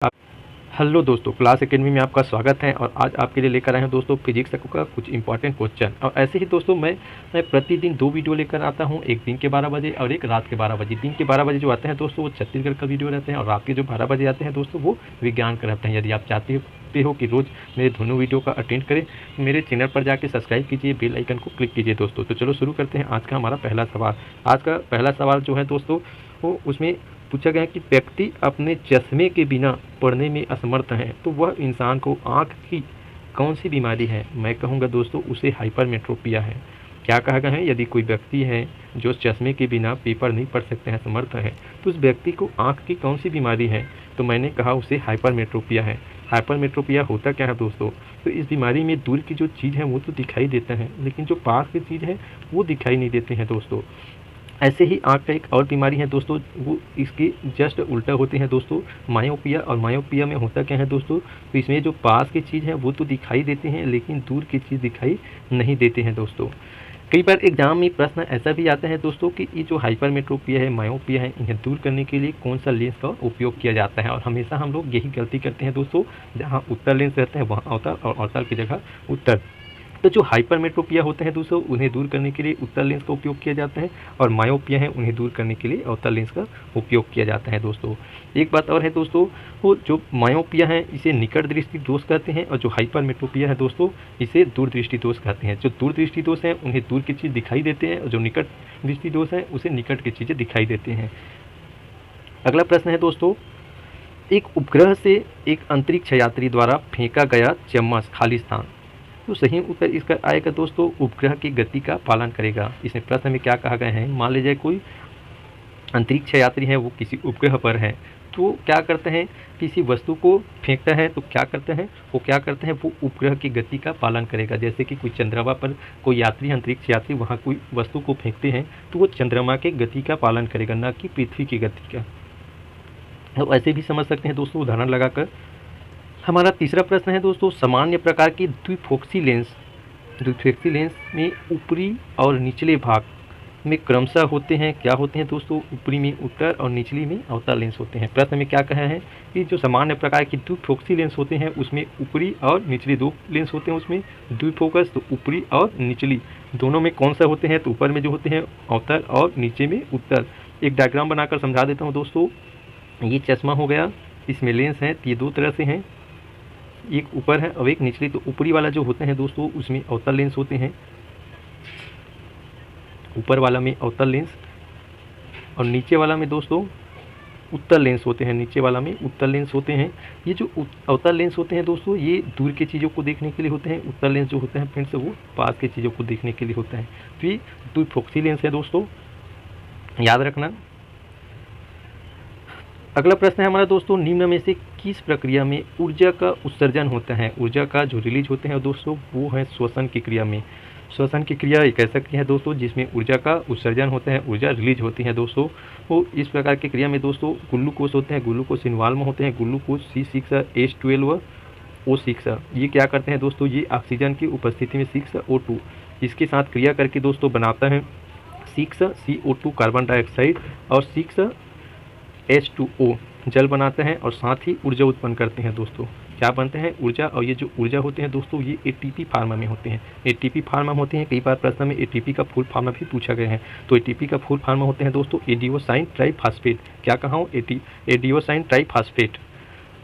आप हेलो दोस्तों, class academy में आपका स्वागत है। और आज आपके लिए लेकर आए हैं दोस्तों फिजिक्स का कुछ इंपॉर्टेंट क्वेश्चन। और ऐसे ही दोस्तों मैं प्रतिदिन 2 वीडियो लेकर आता हूं, एक दिन के 12 बजे और एक रात के 12 बजे। दिन के 12 बजे जो आते हैं दोस्तों वो छत्तीसगढ़ का वीडियो रहते हैं, और रात के जो 12 बजे आते हैं दोस्तों वो विज्ञान का रहते हैं। यदि आप चाहते हो कि रोज़ मेरे दोनों वीडियो का अटेंड करें, मेरे चैनल पर जाके सब्सक्राइब कीजिए, बेल आइकन को क्लिक कीजिए दोस्तों। तो चलो शुरू करते हैं आज का हमारा पहला सवाल। आज का पहला सवाल जो है दोस्तों वो उसमें पूछा गया कि व्यक्ति अपने चश्मे के बिना पढ़ने में असमर्थ है, तो वह इंसान को आँख की कौन सी बीमारी है? मैं कहूँगा दोस्तों उसे हाइपरमेट्रोपिया है। क्या कहा गया है? यदि कोई व्यक्ति है जो चश्मे के बिना पेपर नहीं पढ़ सकते हैं, असमर्थ है, तो उस व्यक्ति को आँख की कौन सी बीमारी है? तो मैंने कहा उसे हाइपरमेट्रोपिया है। हाइपरमेट्रोपिया होता क्या है दोस्तों? तो इस बीमारी में दूर की जो चीज़ है वो तो दिखाई देता है, लेकिन जो पास की चीज़ है वो दिखाई नहीं देते हैं दोस्तों। ऐसे ही आँख का एक और बीमारी है दोस्तों, वो इसके जस्ट उल्टा होते हैं दोस्तों, मायोपिया। और मायोपिया में होता क्या है दोस्तों? तो इसमें जो पास की चीज़ है वो तो दिखाई देते हैं, लेकिन दूर की चीज़ दिखाई नहीं देते हैं दोस्तों। कई बार एग्जाम में प्रश्न ऐसा भी आता है दोस्तों कि ये जो हाइपरमेट्रोपिया है, मायोपिया है, इन्हें दूर करने के लिए कौन सा लेंस का उपयोग किया जाता है? और हमेशा हम लोग यही गलती करते हैं दोस्तों, जहाँ उत्तर लेंस रहते हैं वहाँ अवतल, और अवतल की जगह उत्तर। तो जो हाइपरमेट्रोपिया होते हैं दोस्तों उन्हें दूर करने के लिए उत्तर लेंस का उपयोग किया जाता है, और मायोपिया है उन्हें दूर करने के लिए अवतल लेंस का उपयोग किया जाता है दोस्तों। एक बात और है दोस्तों, वो जो मायोपिया है इसे निकट दृष्टि दोष कहते हैं, और जो हाइपरमेट्रोपिया है दोस्तों इसे दूरदृष्टि दोष कहते हैं। जो दूरदृष्टि दोष है उन्हें दूर की चीज़ दिखाई देते हैं, और जो निकट दृष्टि दोष है उसे निकट की चीज़ें दिखाई देते हैं। अगला प्रश्न है दोस्तों, एक उपग्रह से एक अंतरिक्ष यात्री द्वारा फेंका गया चम्मच खाली स्थान, तो सही उत्तर इसका आएगा दोस्तों उपग्रह की गति का पालन करेगा। इसमें प्रश्न में क्या कहा गया है? मान लीजिए कोई अंतरिक्ष यात्री है, वो किसी उपग्रह पर है, तो क्या करते हैं? किसी वस्तु को फेंकता है तो क्या करते हैं? वो उपग्रह की गति का पालन करेगा। जैसे कि कोई चंद्रमा पर कोई यात्री, अंतरिक्ष यात्री वहाँ कोई वस्तु को फेंकते हैं, तो वो चंद्रमा के गति का पालन करेगा, न कि पृथ्वी की गति का। तो ऐसे भी समझ सकते हैं दोस्तों उदाहरण लगाकर। हमारा तीसरा प्रश्न है दोस्तों, सामान्य प्रकार की द्विफोक्सी लेंस में ऊपरी और निचले भाग में क्रमशः होते हैं, क्या होते हैं दोस्तों? ऊपरी में उत्तर और निचली में अवतल लेंस होते हैं। प्रश्न में क्या कहा है कि जो सामान्य प्रकार की द्विफोक्सी लेंस होते हैं उसमें ऊपरी और निचली दो लेंस होते हैं। उसमें द्विफोकस तो ऊपरी और निचली दोनों में कौन सा होते हैं? तो ऊपर में जो होते हैं अवतल, और नीचे में उत्तर। एक डायग्राम बनाकर समझा देता हूँ दोस्तों। ये चश्मा हो गया, इसमें लेंस हैं, ये दो तरह से हैं, एक ऊपर है और एक निचली। तो ऊपरी वाला जो होते हैं दोस्तों उसमें अवतल लेंस होते हैं, ऊपर वाला में अवतल लेंस, और नीचे वाला में दोस्तों उत्तल लेंस होते हैं। नीचे वाला में उत्तल लेंस होते हैं। ये जो अवतल लेंस होते हैं दोस्तों ये दूर की चीज़ों को देखने के लिए होते हैं, उत्तल लेंस जो होते हैं फ्रेंड्स वो पास की चीज़ों को देखने के लिए होता है। तो ये द्विफोक्सी लेंस है दोस्तों, याद रखना। अगला प्रश्न है हमारा दोस्तों, निम्न में से किस प्रक्रिया में ऊर्जा का उत्सर्जन होता है? ऊर्जा का जो रिलीज होते हैं दोस्तों वो है श्वसन की क्रिया में। श्वसन की क्रिया एक ऐसा क्रिया है दोस्तों जिसमें ऊर्जा का उत्सर्जन होता है, ऊर्जा रिलीज होती है दोस्तों। वो इस प्रकार की क्रिया में दोस्तों ग्लूकोज होते हैं, ग्लूकोज इन्वॉल्व होते हैं, ग्लूकोज C6H12O6। ये क्या करते हैं दोस्तों? ये ऑक्सीजन की उपस्थिति में 6O2 इसके साथ क्रिया करके दोस्तों बनाता है 6CO2 कार्बन डाइऑक्साइड, और 6H2O जल बनाते हैं, और साथ ही ऊर्जा उत्पन्न करते हैं दोस्तों। क्या बनते हैं? ऊर्जा। और ये जो ऊर्जा होते हैं दोस्तों ये ATP फार्मा में होते हैं। ATP फार्मा होते हैं, कई बार प्रश्न में ATP का फुल फार्मा भी पूछा गया है। तो ATP का फुल फार्मा होते हैं दोस्तों एडियोसाइन ट्राइफॉस्फेट। क्या कहा हूँ? एडियोसाइन ट्राइफॉस्फेट।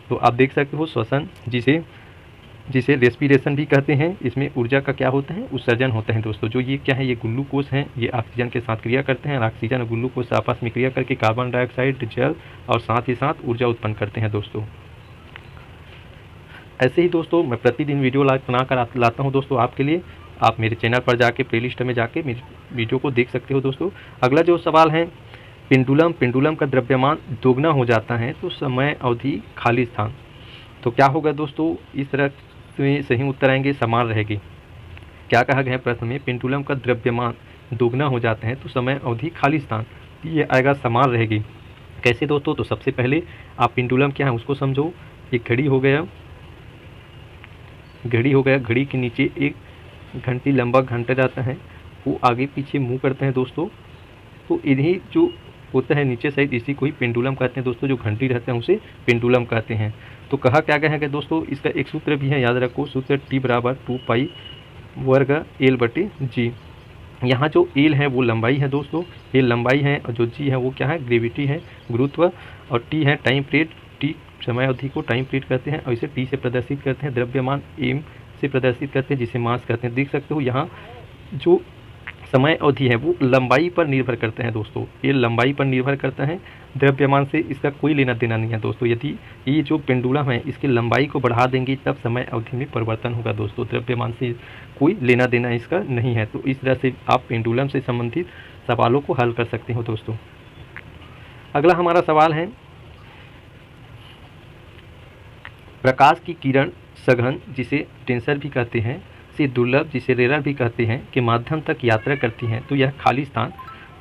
तो आप देख सकते हो श्वसन जिसे रेस्पिरेशन भी कहते हैं, इसमें ऊर्जा का क्या होता है? उत्सर्जन होता है दोस्तों। जो ये क्या है? ये ग्लूकोज हैं, ये ऑक्सीजन के साथ क्रिया करते हैं, और ऑक्सीजन और ग्लूकोज आपस में क्रिया करके कार्बन डाइऑक्साइड, जल और साथ ही साथ ऊर्जा उत्पन्न करते हैं दोस्तों। ऐसे ही दोस्तों मैं प्रतिदिन वीडियो बनाकर लाता हूँ दोस्तों आपके लिए। आप मेरे चैनल पर जाके प्लेलिस्ट में जाके मेरी वीडियो को देख सकते हो दोस्तों। अगला जो सवाल है, पेंडुलम का द्रव्यमान दोगुना हो जाता है तो समय अवधि खाली स्थान, तो क्या होगा दोस्तों? इस तरह में सही उत्तर आएंगे समान रहेगी। क्या कहा गया है प्रश्न में? पेंडुलम का द्रव्यमान दोगुना हो जाता है तो समय अवधि खाली स्थान, ये आएगा समान रहेगी। कैसे दोस्तों? तो सबसे पहले आप पेंडुलम क्या है उसको समझो। एक घड़ी हो गया, घड़ी के नीचे एक घंटी लंबा घंटा जाता है, वो आगे पीछे मूव करते हैं दोस्तों। तो इन्हीं जो होता है नीचे साइड, इसी को ही पेंडुलम कहते हैं दोस्तों। जो घंटी रहते हैं उसे पेंडुलम कहते हैं। तो कहा क्या गया है कि दोस्तों इसका एक सूत्र भी है, याद रखो सूत्र T बराबर 2 पाई वर्ग L बटे G। यहाँ जो L है वो लंबाई है दोस्तों, L लंबाई है, और जो G है वो क्या है, ग्रेविटी है, गुरुत्व, और T है टाइम पीरियड, T समय अवधि को टाइम पीरियड कहते हैं, और इसे T से प्रदर्शित करते हैं। द्रव्यमान M से प्रदर्शित करते हैं, जिसे मास कहते हैं। देख सकते हो यहाँ जो समय अवधि है वो लंबाई पर निर्भर करते हैं दोस्तों, ये लंबाई पर निर्भर करता है, द्रव्यमान से इसका कोई लेना देना नहीं है दोस्तों। यदि ये जो पेंडुलम है इसकी लंबाई को बढ़ा देंगे तब समय अवधि में परिवर्तन होगा दोस्तों, द्रव्यमान से कोई लेना देना इसका नहीं है। तो इस तरह से आप पेंडुलम से संबंधित सवालों को हल कर सकते हो दोस्तों। अगला हमारा सवाल है, प्रकाश की किरण सघन, जिसे टेंसर भी कहते हैं, से दुर्लभ, जिसे रेयर भी कहते हैं, के माध्यम तक यात्रा करती हैं, तो यह खाली स्थान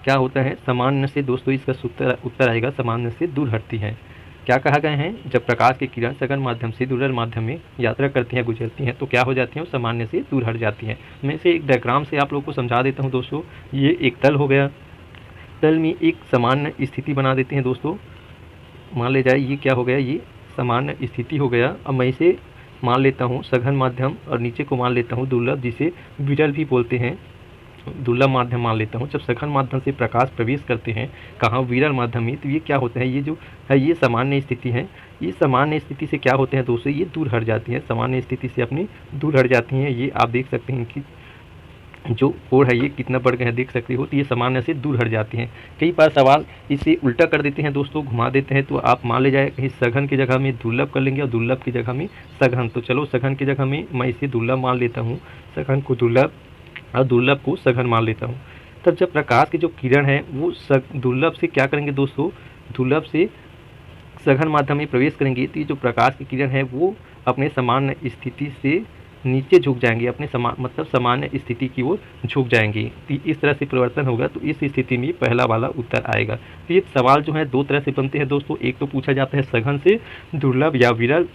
क्या होता है, सामान्य से दोस्तों इसका उत्तर आएगा सामान्य से दूर हटती है। क्या कहा गया है, जब प्रकाश की किरण सघन माध्यम से दुर्लभ माध्यम में यात्रा करती हैं, गुजरती हैं, तो क्या हो जाती हैं, सामान्य से दूर हट जाती हैं। मैं इसे एक डायग्राम से आप लोगों को समझा देता हूँ दोस्तों। ये एक तल हो गया, तल में एक सामान्य स्थिति बना देते हैं दोस्तों। मान ले जाए ये क्या हो गया, ये सामान्य स्थिति हो गया। अब मैं इसे मान लेता हूँ सघन माध्यम, और नीचे को मान लेता हूँ दुर्लभ, जिसे विरल भी बोलते हैं, दुर्लभ माध्यम मान लेता हूँ। जब सघन माध्यम से प्रकाश प्रवेश करते हैं कहाँ, विरल माध्यम में, तो ये क्या होता है, ये जो है ये सामान्य स्थिति है। ये सामान्य स्थिति से क्या होते हैं दोस्तों, ये दूर हट जाती हैं, सामान्य स्थिति से अपनी दूर हट जाती हैं। ये आप देख सकते हैं कि जो कोण है ये कितना बढ़ गया है, देख सकते हो। तो ये सामान्य से दूर हट जाती हैं। कई बार सवाल इसे उल्टा कर देते हैं दोस्तों, घुमा देते हैं। तो आप मान ले जाए कहीं सघन की जगह में दुर्लभ कर लेंगे और दुर्लभ की जगह में सघन। तो चलो सघन की जगह में मैं इसे दुर्लभ मान लेता हूँ, सघन को दुर्लभ और दुर्लभ को सघन मान लेता हूँ। तब जब प्रकाश की जो किरण है वो दुर्लभ से क्या करेंगे दोस्तों, दुर्लभ से सघन माध्यम में प्रवेश करेंगे, तो ये जो प्रकाश की किरण है वो अपने सामान्य स्थिति से नीचे झुक जाएंगे, अपने मतलब सामान्य स्थिति की ओर झुक जाएंगे। तो इस तरह से परिवर्तन होगा, तो इस स्थिति में पहला वाला उत्तर आएगा। तो ये सवाल जो है दो तरह से बनते हैं दोस्तों। एक तो पूछा जाता है सघन से दुर्लभ या विरल,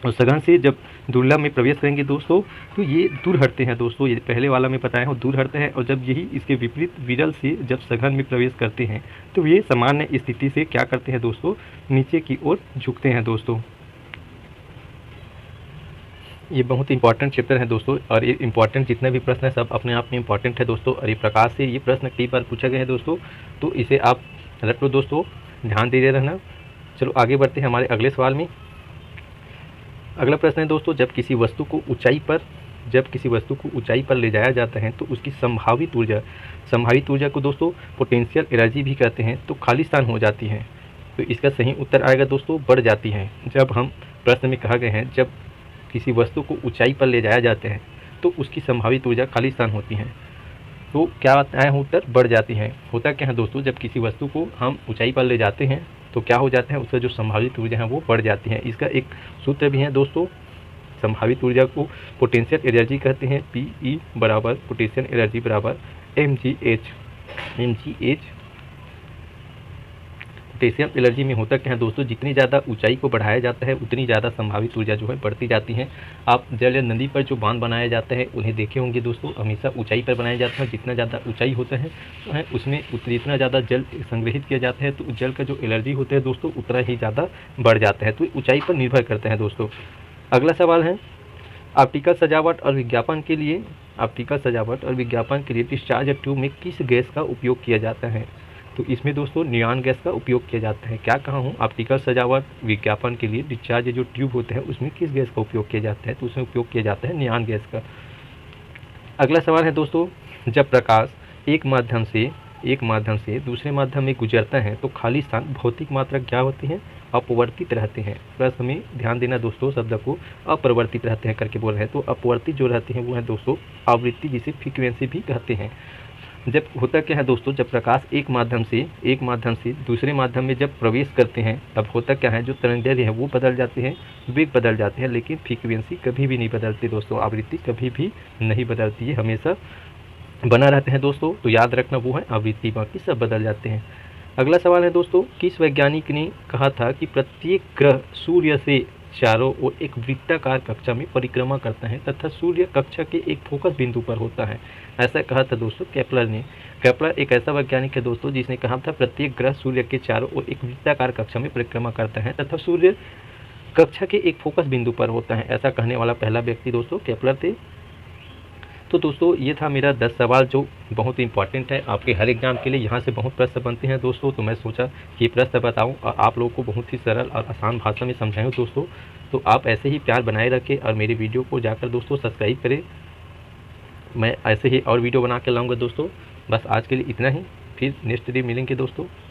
और सघन से जब दुर्लभ में प्रवेश करेंगे दोस्तों तो ये दूर हटते हैं दोस्तों। ये पहले वाला में बताया हूँ दूर हटते हैं, और जब यही इसके विपरीत विरल से जब सघन में प्रवेश करते हैं तो ये सामान्य स्थिति से क्या करते हैं दोस्तों, नीचे की ओर झुकते हैं दोस्तों। ये बहुत इंपॉर्टेंट चैप्टर है दोस्तों, और ये इंपॉर्टेंट जितने भी प्रश्न है सब अपने आप में इंपॉर्टेंट है दोस्तों। और ये प्रकाश से ये प्रश्न कई बार पूछा गया है दोस्तों, तो इसे आप रट लो दोस्तों, ध्यान दे रहना। चलो आगे बढ़ते हैं हमारे अगले सवाल में। अगला प्रश्न है दोस्तों, जब किसी वस्तु को ऊंचाई पर ले जाया जाता है तो उसकी संभावित ऊर्जा को दोस्तों पोटेंशियल एनर्जी भी कहते हैं, तो खाली स्थान हो जाती है। तो इसका सही उत्तर आएगा दोस्तों बढ़ जाती है। जब हम प्रश्न में कहा गया है जब किसी वस्तु को ऊंचाई पर ले जाया जाता है तो उसकी संभावित ऊर्जा खाली स्थान होती है, तो क्या आया है उत्तर बढ़ जाती है। होता क्या है दोस्तों, जब किसी वस्तु को हम ऊंचाई पर ले जाते हैं तो क्या हो जाता है, उसका जो संभावित ऊर्जा है वो बढ़ जाती है। इसका एक सूत्र भी है दोस्तों, संभावित ऊर्जा को पोटेंशियल एनर्जी कहते हैं। PE बराबर पोटेंशियल एनर्जी बराबर mgh। पोटेंशियल एनर्जी में होता क्या है दोस्तों, जितनी ज़्यादा ऊंचाई को बढ़ाया जाता है उतनी ज़्यादा संभावित ऊर्जा जो है बढ़ती जाती है। आप जल या नदी पर जो बांध बनाया जाता है उन्हें देखे होंगे दोस्तों, हमेशा ऊंचाई पर बनाया जाता है। जितना ज़्यादा ऊंचाई होता है उसमें जितना ज़्यादा जल संग्रहित किया जाता है, तो जल का जो एनर्जी होता है दोस्तों उतना ही ज़्यादा बढ़ जाता है। तो ऊंचाई पर निर्भर करता है दोस्तों। अगला सवाल है, ऑप्टिकल सजावट और विज्ञापन के लिए डिस्चार्ज ट्यूब में किस गैस का उपयोग किया जाता है, तो इसमें दोस्तों नियॉन गैस का उपयोग किया जाता है। क्या कहा हूँ, ऑप्टिकल सजावट विज्ञापन के लिए डिस्चार्ज जो ट्यूब होते हैं उसमें किस गैस का उपयोग किया जाता है, तो उसमें उपयोग किया जाता है नियॉन गैस का। अगला सवाल है दोस्तों, जब प्रकाश एक माध्यम से दूसरे माध्यम में गुजरता है तो खाली स्थान भौतिक मात्रा क्या होती है, अपवर्तित रहते हैं। प्लस हमें ध्यान देना दोस्तों, शब्द को अपरिवर्तित रहते हैं करके बोल रहे हैं। तो अपवर्तित जो रहते हैं वो है दोस्तों आवृत्ति, जिसे फ्रीक्वेंसी भी कहते हैं। जब होता क्या है दोस्तों, जब प्रकाश एक माध्यम से दूसरे माध्यम में जब प्रवेश करते हैं तब होता क्या है, जो तरंगदैर्घ्य है वो बदल जाते हैं, वेग बदल जाते हैं, लेकिन फ्रीक्वेंसी कभी भी नहीं बदलती दोस्तों, आवृत्ति कभी भी नहीं बदलती है, हमेशा बना रहते हैं दोस्तों। तो याद रखना वो है आवृत्ति, बाकी सब बदल जाते हैं। अगला सवाल है दोस्तों, किस वैज्ञानिक ने कहा था कि प्रत्येक ग्रह सूर्य से चारों ओर एक वृत्ताकार कक्षा में परिक्रमा करता है तथा सूर्य कक्षा के एक फोकस बिंदु पर होता है। ऐसा कहा था दोस्तों केपलर ने। केपलर एक ऐसा वैज्ञानिक है दोस्तों जिसने कहा था प्रत्येक ग्रह सूर्य के चारों ओर एक वृत्ताकार कक्षा में परिक्रमा करता है तथा सूर्य कक्षा के एक फोकस बिंदु पर होता है। ऐसा कहने वाला पहला व्यक्ति दोस्तों केपलर थे। तो दोस्तों ये था मेरा 10 सवाल जो बहुत इंपॉर्टेंट है आपके हर एग्जाम के लिए। यहाँ से बहुत प्रश्न बनते हैं दोस्तों, तो मैं सोचा कि प्रश्न बताऊं और आप लोगों को बहुत ही सरल और आसान भाषा में समझाऊं दोस्तों। तो आप ऐसे ही प्यार बनाए रखें और मेरी वीडियो को जाकर दोस्तों सब्सक्राइब करें। मैं ऐसे ही और वीडियो बना के लाऊंगा दोस्तों। बस आज के लिए इतना ही, फिर नेक्स्ट डे मिलेंगे दोस्तों।